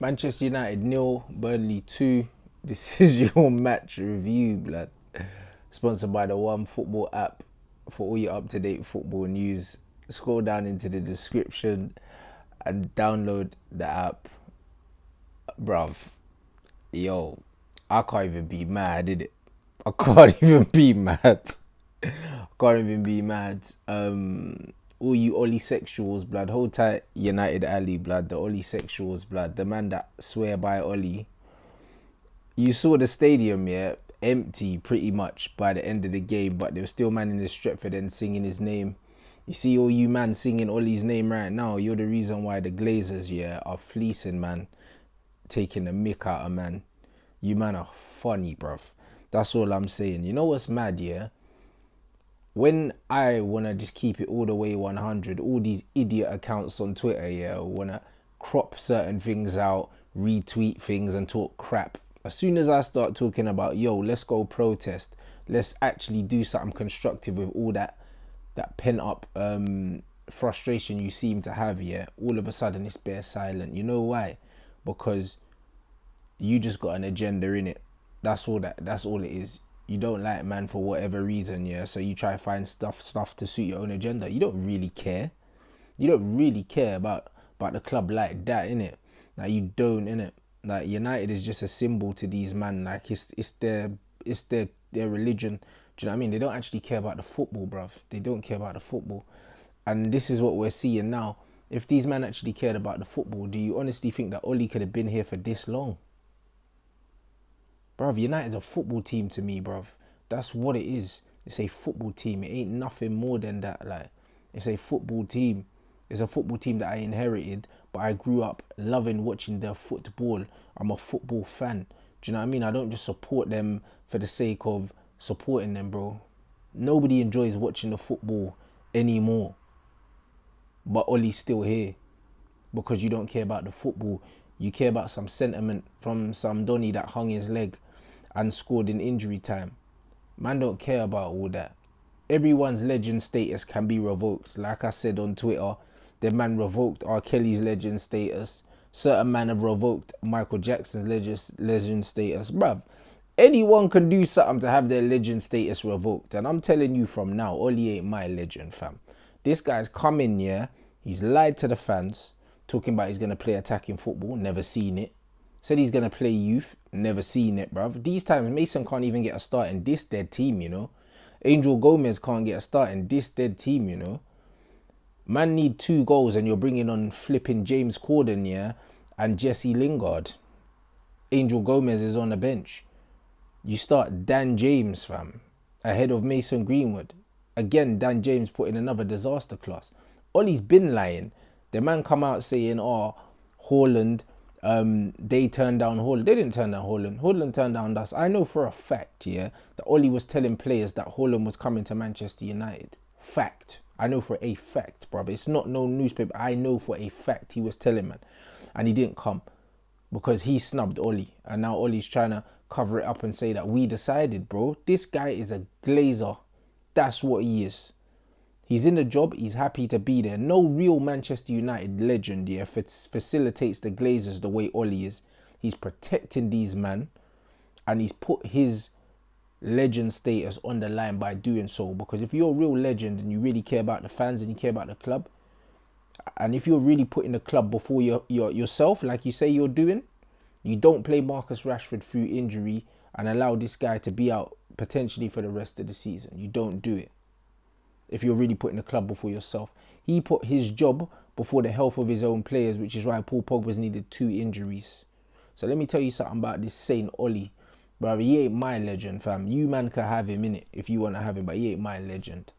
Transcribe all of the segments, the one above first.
Manchester United 0, Burnley 2. This is your match review, blood. Sponsored by the One Football app for all your up-to-date football news. Scroll down into the description and download the app. Bruv, yo, I can't even be mad, did it? I can't even be mad. Can't even be mad. All you Ollie sexuals, blood. Hold tight, United alley, blood. The Ollie sexuals, blood. The man that swear by Ollie. You saw the stadium, yeah, empty pretty much by the end of the game, but there was still man in the Stretford and singing his name. You see all you man singing Ollie's name right now. You're the reason why the Glazers, yeah, are fleecing, man. Taking the mick out of man. You man are funny, bruv. That's all I'm saying. You know what's mad, yeah? When I want to just keep it all the way 100, all these idiot accounts on Twitter, yeah, want to crop certain things out, retweet things and talk crap. As soon as I start talking about, yo, let's go protest, let's actually do something constructive with all that pent up frustration you seem to have, yeah, all of a sudden it's bare silent. You know why? Because you just got an agenda in it. That's all it is. You don't like man for whatever reason, yeah, so you try to find stuff to suit your own agenda. You don't really care. You don't really care about the club like that, innit? Like, you don't, innit? Like, United is just a symbol to these man. Like, it's their religion. Do you know what I mean? They don't actually care about the football, bruv. They don't care about the football. And this is what we're seeing now. If these men actually cared about the football, do you honestly think that Oli could have been here for this long? Bruv, United's a football team to me, bruv. That's what it is. It's a football team. It ain't nothing more than that. Like, it's a football team. It's a football team that I inherited, but I grew up loving watching their football. I'm a football fan. Do you know what I mean? I don't just support them for the sake of supporting them, bro. Nobody enjoys watching the football anymore. But Ollie's still here because you don't care about the football. You care about some sentiment from some Donny that hung his leg and scored in injury time. Man don't care about all that. Everyone's legend status can be revoked. Like I said on Twitter, the man revoked R. Kelly's legend status. Certain man have revoked Michael Jackson's legend status. Bruv, anyone can do something to have their legend status revoked. And I'm telling you from now, Ollie ain't my legend, fam. This guy's come in, yeah, he's lied to the fans, talking about he's going to play attacking football, never seen it. Said he's going to play youth, never seen it, bruv. These times, Mason can't even get a start in this dead team, you know. Angel Gomez can't get a start in this dead team, you know. Man need 2 goals and you're bringing on flipping James Corden, yeah, and Jesse Lingard. Angel Gomez is on the bench. You start Dan James, fam, ahead of Mason Greenwood. Again, Dan James put in another disaster class. Ollie's been lying. The man come out saying, oh, Haaland, they turned down Haaland. They didn't turn down Haaland. Haaland turned down us. I know for a fact, yeah, that Ollie was telling players that Haaland was coming to Manchester United. Fact. I know for a fact, brother. It's not no newspaper. I know for a fact he was telling, man. And he didn't come because he snubbed Ollie. And now Ollie's trying to cover it up and say that we decided, bro. This guy is a glazer. That's what he is. He's in the job. He's happy to be there. No real Manchester United legend here facilitates the Glazers the way Ollie is. He's protecting these men, and he's put his legend status on the line by doing so. Because if you're a real legend and you really care about the fans and you care about the club, and if you're really putting the club before yourself, like you say you're doing, you don't play Marcus Rashford through injury and allow this guy to be out potentially for the rest of the season. You don't do it. If you're really putting the club before yourself. He put his job before the health of his own players, which is why Paul Pogba's needed 2 injuries. So let me tell you something about this Saint Ollie. Bro, he ain't my legend, fam. You man can have him in it if you want to have him, but he ain't my legend.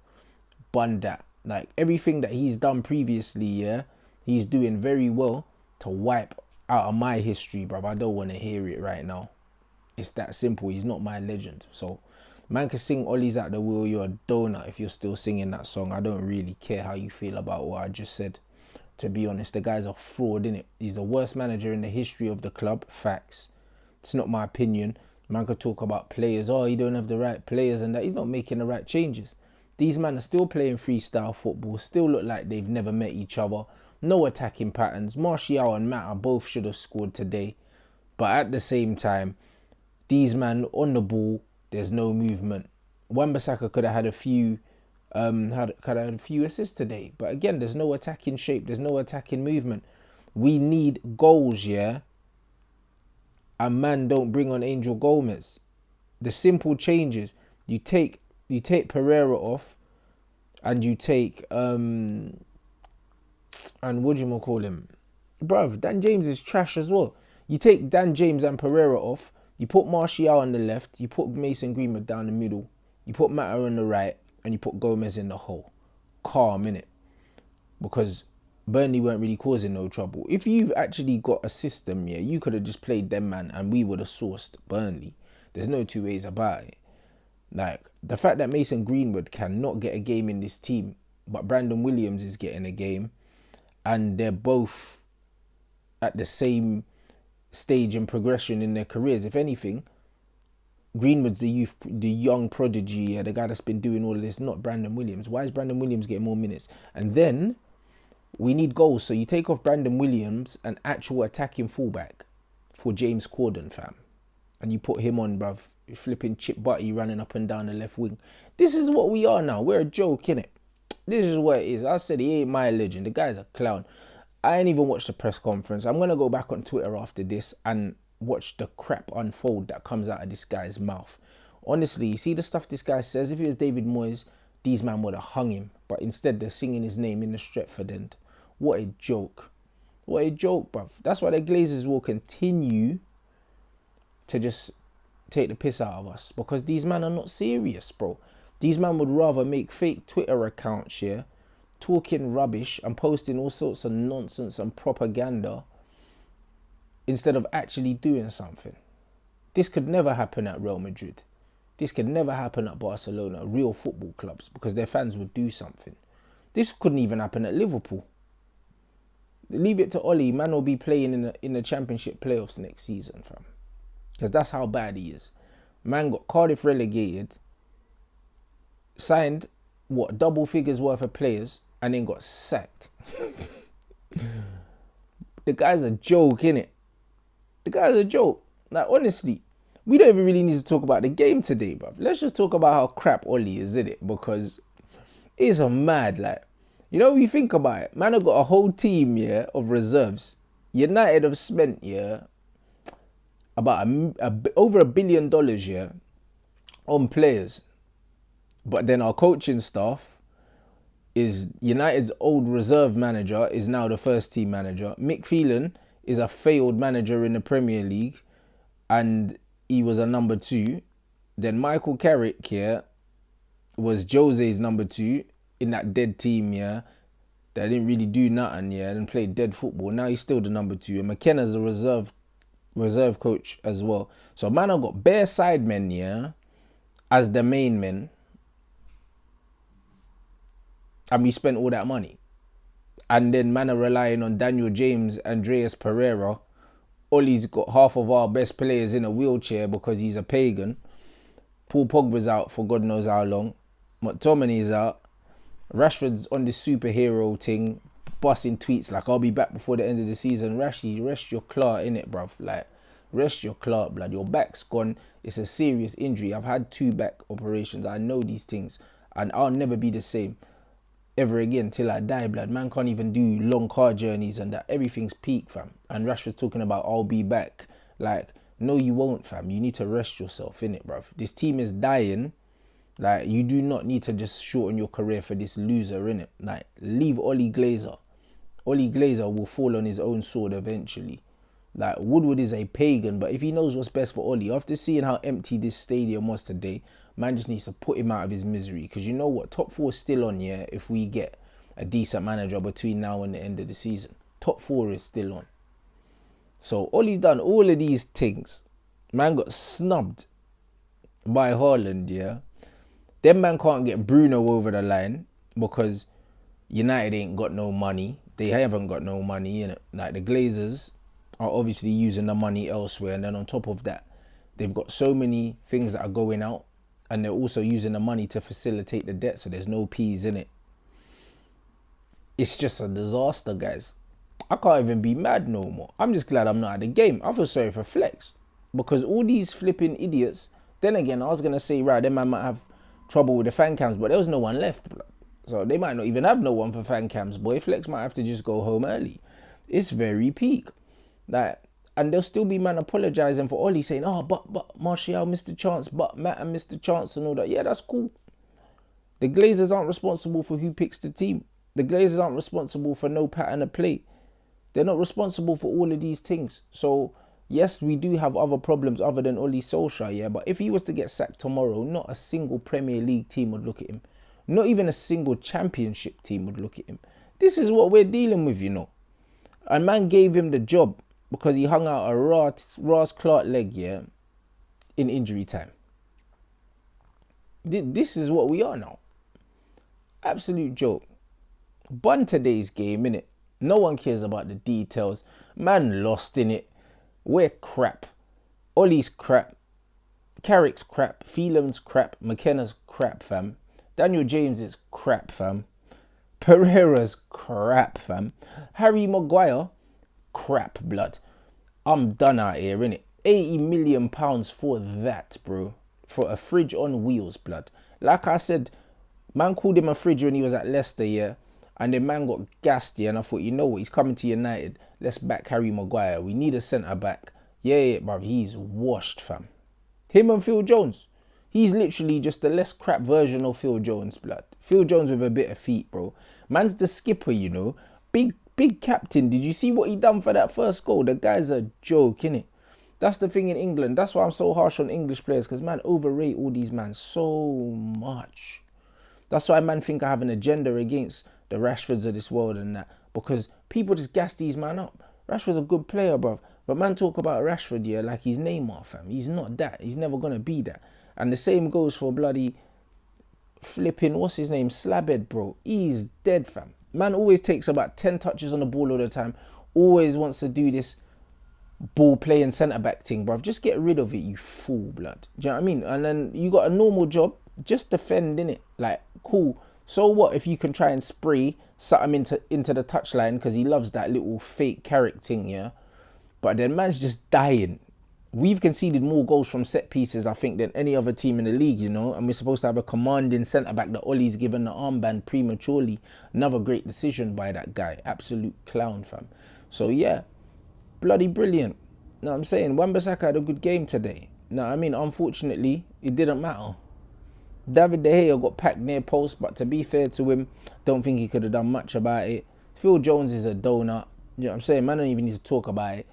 Bun that. Like, everything that he's done previously, yeah, he's doing very well to wipe out of my history, bro. I don't want to hear it right now. It's that simple. He's not my legend. So, man can sing Ollie's Out the Wheel, you're a donut if you're still singing that song. I don't really care how you feel about what I just said. To be honest, the guy's a fraud, innit? He's the worst manager in the history of the club. Facts. It's not my opinion. Man could talk about players. Oh, you don't have the right players and that. He's not making the right changes. These men are still playing freestyle football, still look like they've never met each other. No attacking patterns. Martial and Mata both should have scored today. But at the same time, these man on the ball, there's no movement. Wan-Bissaka could have had a few could have had a few assists today. But again, there's no attacking shape. There's no attacking movement. We need goals, yeah? And man, don't bring on Angel Gomez. The simple changes. You take Pereira off, and you take and what do you call him? Bruv, Dan James is trash as well. You take Dan James and Pereira off, you put Martial on the left, you put Mason Greenwood down the middle, you put Mata on the right, and you put Gomez in the hole. Calm, innit? Because Burnley weren't really causing no trouble. If you've actually got a system, yeah, you could have just played them, man, and we would have sourced Burnley. There's no two ways about it. Like, the fact that Mason Greenwood cannot get a game in this team, but Brandon Williams is getting a game, and they're both at the same stage and progression in their careers. If anything, Greenwood's the young prodigy, the guy that's been doing all of this, not Brandon Williams. Why is Brandon Williams getting more minutes? And then we need goals. So you take off Brandon Williams, an actual attacking fullback, for James Corden, fam. And you put him on, bruv. You're flipping Chip Butty running up and down the left wing. This is what we are now. We're a joke, innit? This is what it is. I said he ain't my legend. The guy's a clown. I ain't even watched the press conference. I'm going to go back on Twitter after this and watch the crap unfold that comes out of this guy's mouth. Honestly, you see the stuff this guy says? If it was David Moyes, these man would have hung him. But instead, they're singing his name in the Stretford end. What a joke. What a joke, bruv. That's why the Glazers will continue to just take the piss out of us. Because these men are not serious, bro. These men would rather make fake Twitter accounts here, talking rubbish and posting all sorts of nonsense and propaganda instead of actually doing something. This could never happen at Real Madrid. This could never happen at Barcelona, real football clubs, because their fans would do something. This couldn't even happen at Liverpool. Leave it to Ollie. Man will be playing in the Championship playoffs next season, fam. Because that's how bad he is. Man got Cardiff relegated, signed, double figures worth of players, and then got sacked. The guy's a joke, innit? The guy's a joke. Like, honestly, we don't even really need to talk about the game today, bruv. Let's just talk about how crap Ollie is, innit? Because it's a mad, like, you know, if you think about it, man have got a whole team, yeah, of reserves. United have spent, yeah, about over $1 billion, yeah, on players. But then our coaching staff is United's old reserve manager is now the first team manager. Mick Phelan is a failed manager in the Premier League, and he was a number 2. Then Michael Carrick here was Jose's number 2 in that dead team, yeah, that didn't really do nothing, yeah, and played dead football. Now he's still the number 2, and McKenna's the reserve coach as well. So man, I've got bare side men, yeah, as the main men, and we spent all that money. And then man are relying on Daniel James, Andreas Pereira. Ollie's got half of our best players in a wheelchair because he's a pagan. Paul Pogba's out for God knows how long. McTominay's out. Rashford's on this superhero thing, busting tweets like, I'll be back before the end of the season. Rashy, rest your claw, innit, bruv? Like, rest your claw, blood. Your back's gone. It's a serious injury. I've had 2 back operations. I know these things. And I'll never be the same ever again till I die, blood. Man can't even do long car journeys and that. Everything's peak, fam. And Rashford's talking about, I'll be back. Like, no, you won't, fam. You need to rest yourself, innit, bruv? This team is dying. Like, you do not need to just shorten your career for this loser, innit? Like, leave Ollie Glazer. Ollie Glazer will fall on his own sword eventually. Like, Woodward is a pagan, but if he knows what's best for Ollie, after seeing how empty this stadium was today, man just needs to put him out of his misery. Because you know what? Top 4 is still on, yeah, if we get a decent manager between now and the end of the season. Top 4 is still on. So, Ollie's done all of these things. Man got snubbed by Haaland, yeah. Them man can't get Bruno over the line because United ain't got no money. They haven't got no money, innit? Like, the Glazers are obviously using the money elsewhere. And then on top of that, they've got so many things that are going out. And they're also using the money to facilitate the debt. So there's no P's in it. It's just a disaster, guys. I can't even be mad no more. I'm just glad I'm not at the game. I feel sorry for Flex because all these flipping idiots. Then again, I was gonna say, right, them man might have trouble with the fan cams, but there was no one left, so they might not even have no one for fan cams. Boy, Flex might have to just go home early. It's very peak, like, and there'll still be man apologizing for Ollie saying, "Oh, but Martial missed the chance, but Matt and missed the chance and all that." Yeah, that's cool. The Glazers aren't responsible for who picks the team. The Glazers aren't responsible for no pattern of play. They're not responsible for all of these things. So, yes, we do have other problems other than Oli Solskjaer, yeah. But if he was to get sacked tomorrow, not a single Premier League team would look at him. Not even a single Championship team would look at him. This is what we're dealing with, you know. And man gave him the job because he hung out a Ross Clark leg, yeah, in injury time. This is what we are now. Absolute joke. Bun today's game, innit? No one cares about the details. Man lost in it. We're crap. Ollie's crap. Carrick's crap. Phelan's crap. McKenna's crap, fam. Daniel James is crap, fam. Pereira's crap, fam. Harry Maguire, crap, blood. I'm done out here, innit? £80 million for that, bro. For a fridge on wheels, blood. Like I said, man called him a fridge when he was at Leicester, yeah. And then man got gassed, yeah, and I thought, you know what, he's coming to United. Let's back Harry Maguire. We need a centre-back. Yeah, bruv, he's washed, fam. Him and Phil Jones. He's literally just a less crap version of Phil Jones, blood. Phil Jones with a bit of feet, bro. Man's the skipper, you know. Big captain. Did you see what he done for that first goal? The guy's a joke, innit? That's the thing in England. That's why I'm so harsh on English players, because, man, overrate all these man so much. That's why man think I have an agenda against the Rashfords of this world and that, because people just gas these man up. Rashford's a good player, bruv. But man talk about Rashford, yeah, like he's Neymar, fam. He's not that. He's never going to be that. And the same goes for bloody flipping, what's his name, Slabhead, bro. He's dead, fam. Man always takes about 10 touches on the ball all the time. Always wants to do this ball playing centre-back thing, bruv. Just get rid of it, you fool, blood. Do you know what I mean? And then you got a normal job. Just defend, innit? Like, cool. So what if you can try and spray something into the touchline because he loves that little fake Carrick thing, yeah? But then man's just dying. We've conceded more goals from set pieces, I think, than any other team in the league, you know? And we're supposed to have a commanding centre-back that Ollie's given the armband prematurely. Another great decision by that guy. Absolute clown, fam. So, yeah. Bloody brilliant. Know what I'm saying? Wan-Bissaka had a good game today. No, I mean, unfortunately, it didn't matter. David De Gea got packed near post, but to be fair to him, don't think he could have done much about it. Phil Jones is a donut. You know what I'm saying? Man, I don't even need to talk about it.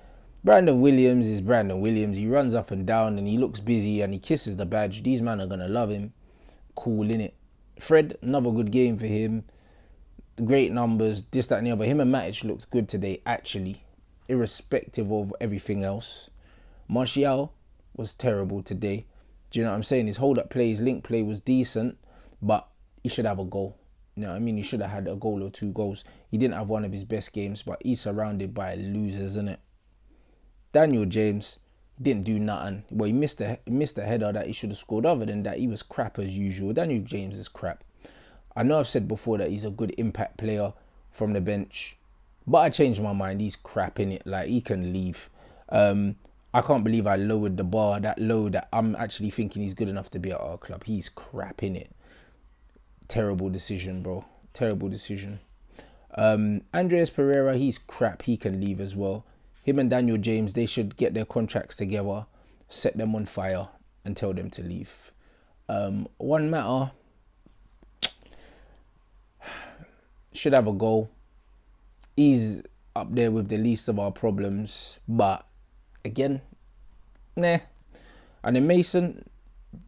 Brandon Williams is Brandon Williams. He runs up and down and he looks busy and he kisses the badge. These men are going to love him. Cool, innit? Fred, another good game for him. Great numbers, this, that and the other. Him and Matic looked good today, actually. Irrespective of everything else. Martial was terrible today. Do you know what I'm saying? His hold-up play, his link play was decent, but he should have a goal. You know what I mean? He should have had a goal or 2 goals. He didn't have one of his best games, but he's surrounded by losers, innit? Daniel James didn't do nothing. Well, he missed a header that he should have scored. Other than that, he was crap as usual. Daniel James is crap. I know I've said before that he's a good impact player from the bench, but I changed my mind. He's crap, innit? Like, he can leave. I can't believe I lowered the bar that low that I'm actually thinking he's good enough to be at our club. He's crap, innit? Terrible decision, bro. Terrible decision. Andreas Pereira, he's crap. He can leave as well. Him and Daniel James, they should get their contracts together, set them on fire, and tell them to leave. One matter, should have a goal. He's up there with the least of our problems, but again, nah. And then Mason,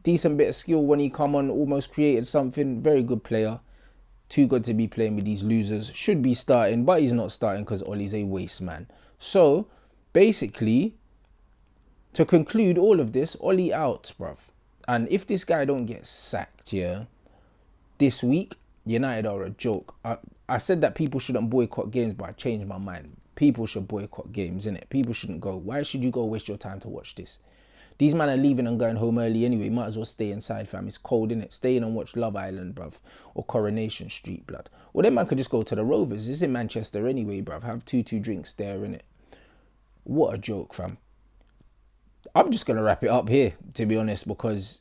decent bit of skill when he come on, almost created something. Very good player. Too good to be playing with these losers. Should be starting, but he's not starting because Ollie's a waste man. So, basically, to conclude all of this, Ollie out, bruv. And if this guy don't get sacked, yeah, this week, United are a joke. I said that people shouldn't boycott games, but I changed my mind. People should boycott games, innit? People shouldn't go. Why should you go waste your time to watch this? These men are leaving and going home early anyway. Might as well stay inside, fam. It's cold, innit? Stay in and watch Love Island, bruv. Or Coronation Street, blood. Well, then man could just go to the Rovers. It's in Manchester anyway, bruv. Have two drinks there, innit? What a joke, fam. I'm just going to wrap it up here, to be honest, because,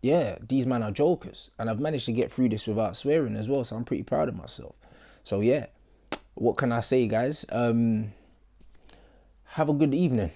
yeah, these men are jokers. And I've managed to get through this without swearing as well, so I'm pretty proud of myself. So, yeah, what can I say, guys? Have a good evening.